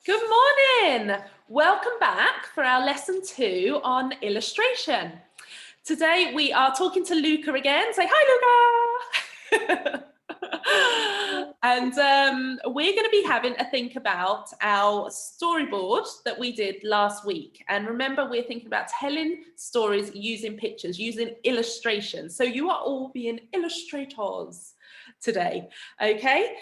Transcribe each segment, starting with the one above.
Good morning. Welcome back for our lesson 2 on illustration. Today we are talking to Luca again. Say hi, Luca. And we're going to be having a think about our storyboard that we did last week. And remember, we're thinking about telling stories using pictures, using illustration. So you are all being illustrators today, okay?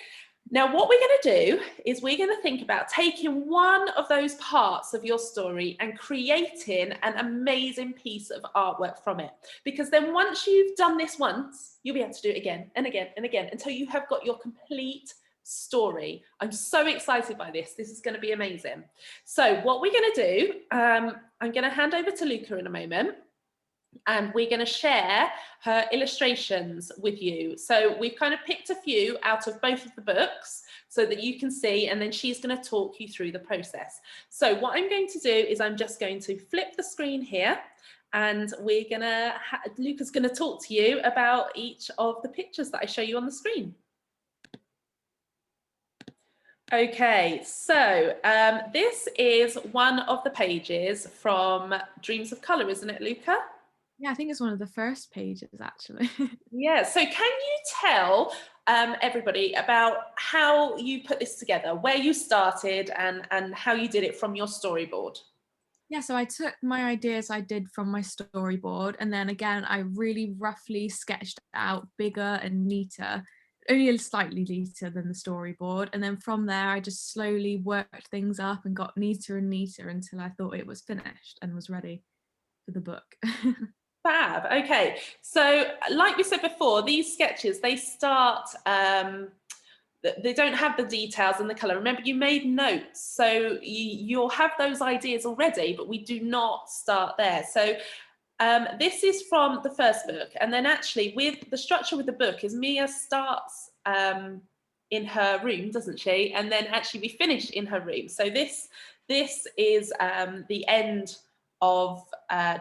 Now, what we're going to do is we're going to think about taking one of those parts of your story and creating an amazing piece of artwork from it. Because then once you've done this once, you'll be able to do it again and again and again until you have got your complete story. I'm so excited by this. This is going to be amazing. So what we're going to do, I'm going to hand over to Luca in a moment. And we're going to share her illustrations with you. So we've kind of picked a few out of both of the books so that you can see, and then she's going to talk you through the process. So what I'm going to do is I'm just going to flip the screen here, and we're going to, Luca's going to talk to you about each of the pictures that I show you on the screen. Okay, so this is one of the pages from Dreams of Colour, isn't it, Luca? Yeah, I think it's one of the first pages, actually. Yeah, so can you tell everybody about how you put this together, where you started and how you did it from your storyboard? Yeah, so I took my ideas I did from my storyboard, and then again, I really roughly sketched out bigger and neater, only slightly neater than the storyboard. And then from there, I just slowly worked things up and got neater and neater until I thought it was finished and was ready for the book. Fab. Okay, so like we said before, these sketches, they start, they don't have the details and the colour. Remember, you made notes, so you'll have those ideas already, but we do not start there. So this is from the first book, and then actually with the structure with the book is Mia starts in her room, doesn't she? And then actually we finish in her room. So this is the end of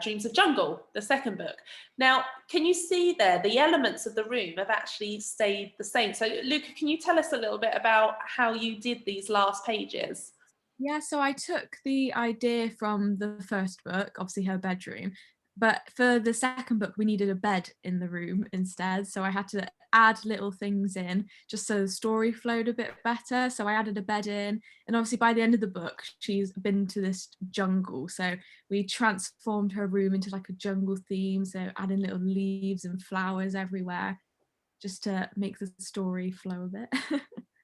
Dreams of Jungle, the second book. Now, can you see there the elements of the room have actually stayed the same? So Luca, can you tell us a little bit about how you did these last pages? Yeah, so I took the idea from the first book, obviously her bedroom, but for the second book, we needed a bed in the room instead. So I had to add little things in just so the story flowed a bit better. So I added a bed in, and obviously by the end of the book, she's been to this jungle. So we transformed her room into like a jungle theme. So adding little leaves and flowers everywhere just to make the story flow a bit.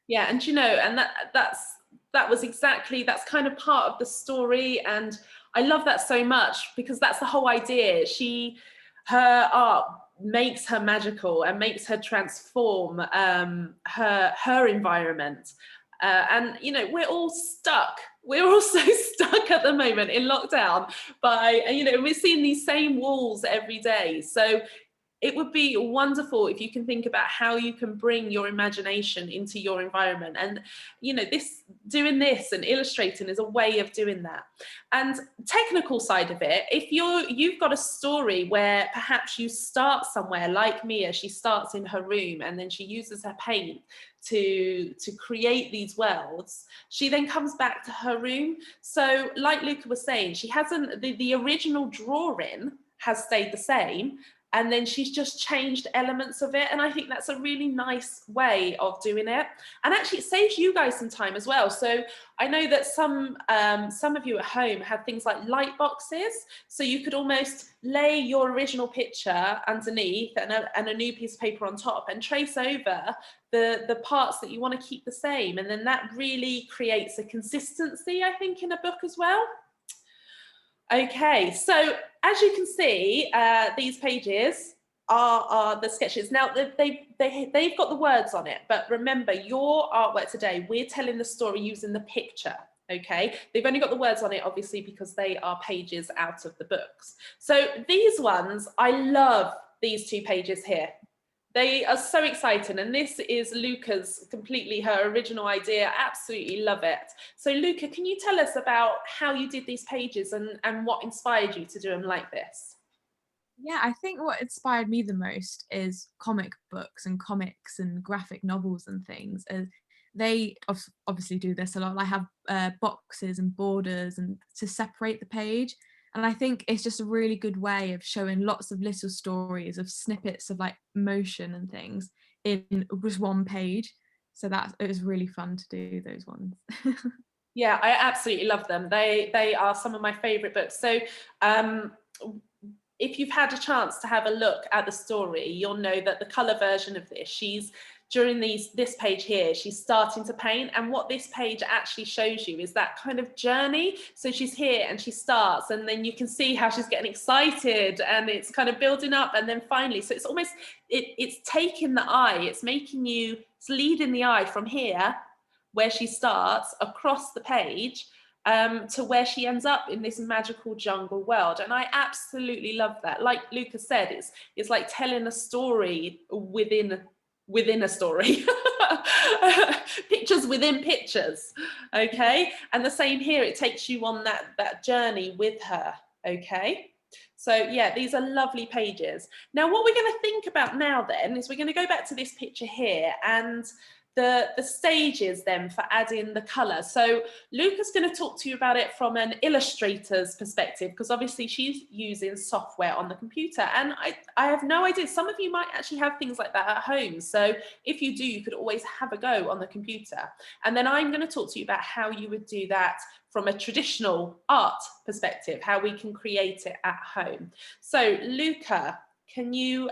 Yeah, and you know, and that's kind of part of the story, and I love that so much because that's the whole idea. Her art makes her magical and makes her transform her environment. And you know, we're all stuck. We're all so stuck at the moment in lockdown by, you know, we're seeing these same walls every day. So it would be wonderful if you can think about how you can bring your imagination into your environment. And you know, doing this and illustrating is a way of doing that. And technical side of it, if you've got a story where perhaps you start somewhere, like Mia, she starts in her room and then she uses her paint to create these worlds, she then comes back to her room. So like Luca was saying, she hasn't, the original drawing has stayed the same, and then she's just changed elements of it. And I think that's a really nice way of doing it. And actually it saves you guys some time as well. So I know that some of you at home have things like light boxes. So you could almost lay your original picture underneath and a new piece of paper on top and trace over the parts that you want to keep the same. And then that really creates a consistency, I think, in a book as well. Okay, so as you can see, these pages are the sketches. Now, they've got the words on it, but remember, your artwork today, we're telling the story using the picture, okay? They've only got the words on it, obviously, because they are pages out of the books. So these ones, I love these 2 pages here. They are so exciting, and this is Luca's, completely her original idea. Absolutely love it. So Luca, can you tell us about how you did these pages and what inspired you to do them like this? Yeah, I think what inspired me the most is comic books and comics and graphic novels and things. they obviously do this a lot. I have boxes and borders and to separate the page. And I think it's just a really good way of showing lots of little stories of snippets of like motion and things in just one page. So that it was really fun to do those ones. Yeah, I absolutely love them. They are some of my favorite books. So if you've had a chance to have a look at the story, you'll know that the color version of this, she's during this page here, she's starting to paint, and what this page actually shows you is that kind of journey. So she's here and she starts, and then you can see how she's getting excited, and it's kind of building up, and then finally, so it's almost it's taking the eye, it's making you, it's leading the eye from here where she starts across the page to where she ends up in this magical jungle world. And I absolutely love that. Like Lucas said, it's like telling a story within a story. Pictures within pictures. Okay. And the same here, it takes you on that journey with her. Okay. So yeah, these are lovely pages. Now what we're going to think about now then is we're going to go back to this picture here and the stages then for adding the color. So Luca's going to talk to you about it from an illustrator's perspective, because obviously she's using software on the computer, and I have no idea, some of you might actually have things like that at home, so if you do, you could always have a go on the computer. And then I'm going to talk to you about how you would do that from a traditional art perspective, how we can create it at home. So Luca, can you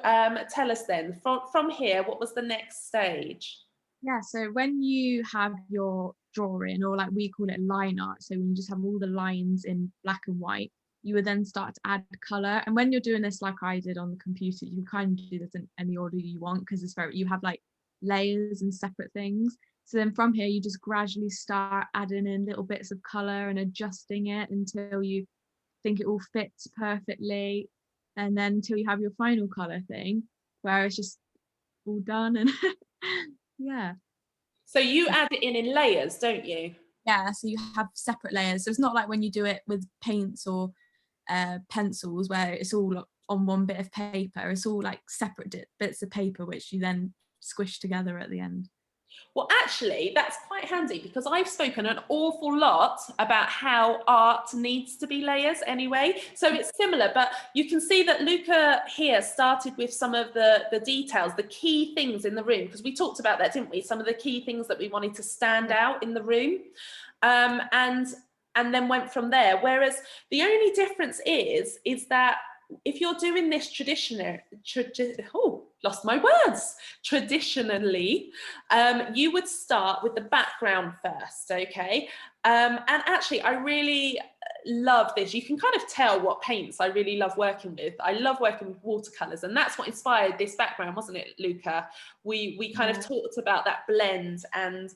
tell us then from here, what was the next stage? Yeah, so when you have your drawing, or like we call it line art, so when you just have all the lines in black and white, you would then start to add color. And when you're doing this like I did on the computer, you can kind of do this in any order you want, because it's very, you have like layers and separate things. So then from here, you just gradually start adding in little bits of color and adjusting it until you think it all fits perfectly. And then until you have your final color thing, where it's just all done. And yeah. So you add it in layers, don't you? Yeah, so you have separate layers. So it's not like when you do it with paints or pencils where it's all on one bit of paper. It's all like separate bits of paper which you then squish together at the end. Well, actually, that's quite handy, because I've spoken an awful lot about how art needs to be layers anyway. So it's similar, but you can see that Luca here started with some of the details, the key things in the room, because we talked about that, didn't we? Some of the key things that we wanted to stand out in the room. And then went from there. Whereas the only difference is that if you're doing this traditionally, you would start with the background first, okay? And actually, I really love this. You can kind of tell what paints I really love working with. I love working with watercolors, and that's what inspired this background, wasn't it, Luca? We kind of talked about that blend and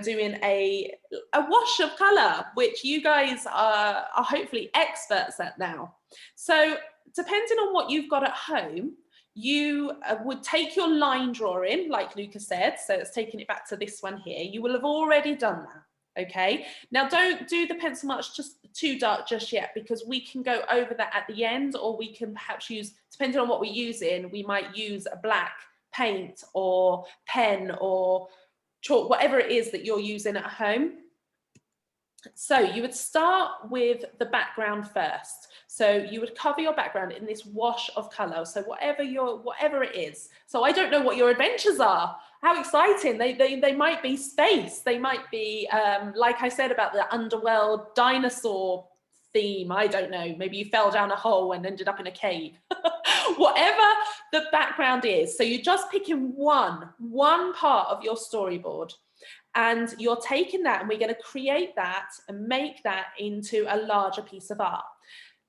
doing a wash of color, which you guys are hopefully experts at now. So depending on what you've got at home, you would take your line drawing, like Luca said, so it's taking it back to this one here. You will have already done that, okay? Now don't do the pencil marks just too dark just yet, because we can go over that at the end, or we can perhaps use, depending on what we're using, we might use a black paint or pen or chalk, whatever it is that you're using at home. So you would start with the background first. So you would cover your background in this wash of color. So whatever it is. So I don't know what your adventures are. How exciting. They might be space. They might be, like I said about the underworld dinosaur theme. I don't know. Maybe you fell down a hole and ended up in a cave. Whatever the background is. So you're just picking one part of your storyboard, and you're taking that, and we're going to create that and make that into a larger piece of art.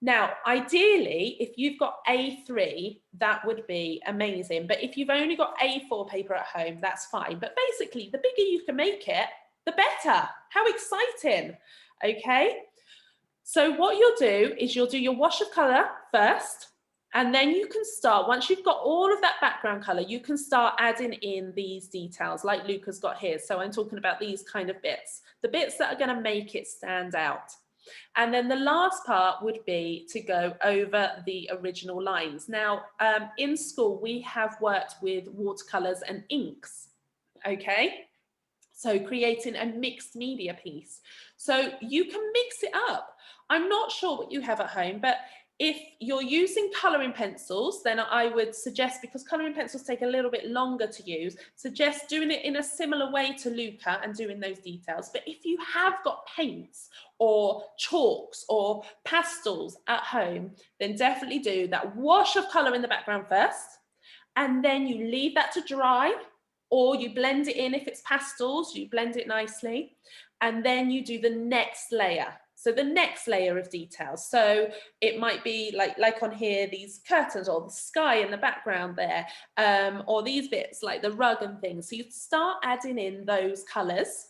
Now, ideally, if you've got A3, that would be amazing. But if you've only got A4 paper at home, that's fine. But basically, the bigger you can make it, the better. How exciting. Okay. So what you'll do is you'll do your wash of color first. And then you can start, once you've got all of that background color, you can start adding in these details like Luca's got here. So I'm talking about these kind of bits, the bits that are going to make it stand out. And then the last part would be to go over the original lines. Now, in school, we have worked with watercolors and inks, okay? So creating a mixed media piece. So you can mix it up. I'm not sure what you have at home, but if you're using colouring pencils, then I would suggest, because colouring pencils take a little bit longer to use, suggest doing it in a similar way to Luca and doing those details. But if you have got paints or chalks or pastels at home, then definitely do that wash of colour in the background first, and then you leave that to dry, or you blend it in. If it's pastels, you blend it nicely, and then you do the next layer. So the next layer of details. So it might be like on here, these curtains or the sky in the background there, or these bits like the rug and things. So you start adding in those colours.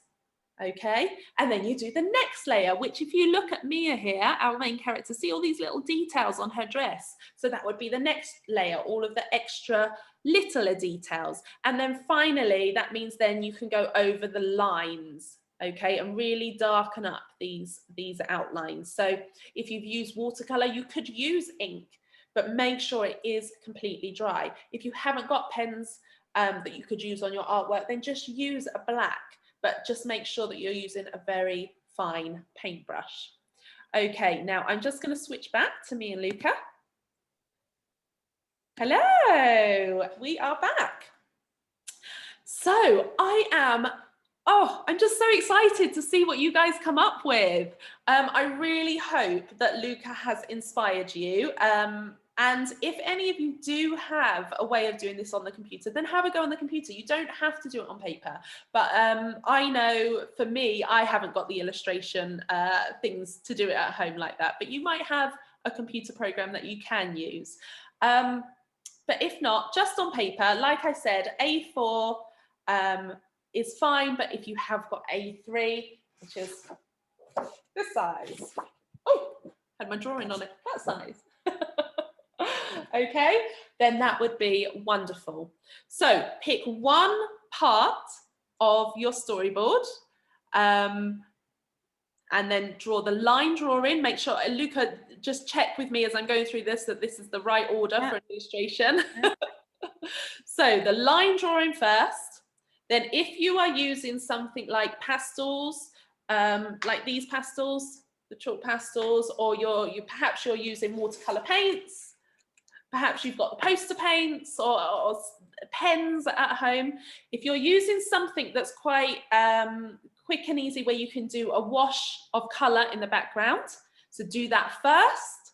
Okay, and then you do the next layer, which if you look at Mia here, our main character, see all these little details on her dress. So that would be the next layer, all of the extra littler details. And then finally, that means then you can go over the lines, okay, and really darken up these outlines. So if you've used watercolor, you could use ink, but make sure it is completely dry. If you haven't got pens that you could use on your artwork, then just use a black, but just make sure that you're using a very fine paintbrush. Okay, now I'm just going to switch back to me and Luca. Hello, we are back. So I'm just so excited to see what you guys come up with. I really hope that Luca has inspired you. And if any of you do have a way of doing this on the computer, then have a go on the computer. You don't have to do it on paper. But I know for me, I haven't got the illustration things to do it at home like that. But you might have a computer program that you can use. But if not, just on paper, like I said, A4 is fine. But if you have got A3, which is this size, oh, had my drawing on it, that size. Okay, then that would be wonderful. So pick one part of your storyboard and then draw the line drawing. Make sure, Luca, just check with me as I'm going through this that this is the right order for an illustration. So the line drawing first. Then if you are using something like pastels, like these pastels, the chalk pastels, or perhaps you're using watercolor paints, perhaps you've got the poster paints or pens at home. If you're using something that's quite quick and easy, where you can do a wash of colour in the background, so do that first,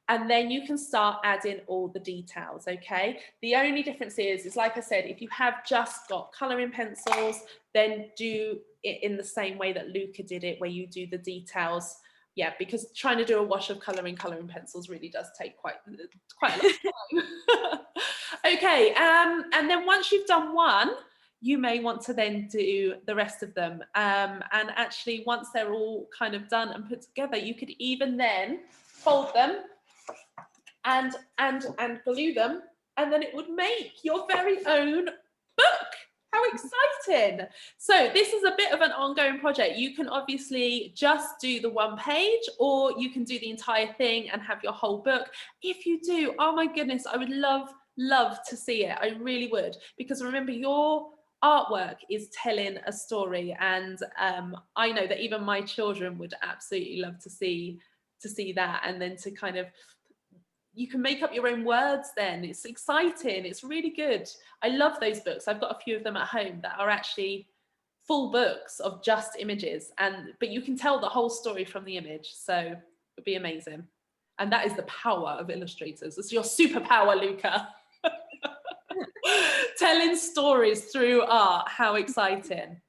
and then you can start adding all the details, okay? The only difference is like I said, if you have just got colouring pencils, then do it in the same way that Luca did it, where you do the details. Yeah, because trying to do a wash of colouring pencils really does take quite a lot of time. Okay, and then once you've done one, you may want to then do the rest of them. And actually, once they're all kind of done and put together, you could even then fold them and glue them, and then it would make your very own book. How exciting. So this is a bit of an ongoing project. You can obviously just do the one page, or you can do the entire thing and have your whole book. If you do, oh my goodness, I would love to see it. I really would, because remember, your artwork is telling a story, and I know that even my children would absolutely love to see that, and then to kind of, you can make up your own words then. It's exciting. It's really good. I love those books. I've got a few of them at home that are actually full books of just images, but you can tell the whole story from the image. So it would be amazing. And that is the power of illustrators. It's your superpower, Luca. Telling stories through art. How exciting.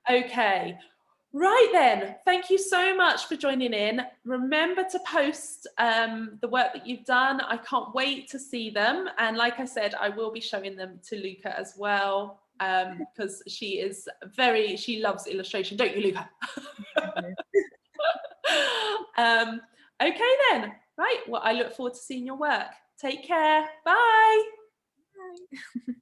Okay. Right then, thank you so much for joining in. Remember to post the work that you've done. I can't wait to see them. And like I said, I will be showing them to Luca as well, because she loves illustration, don't you, Luca? Okay then, right, well, I look forward to seeing your work. Take care, bye. Bye.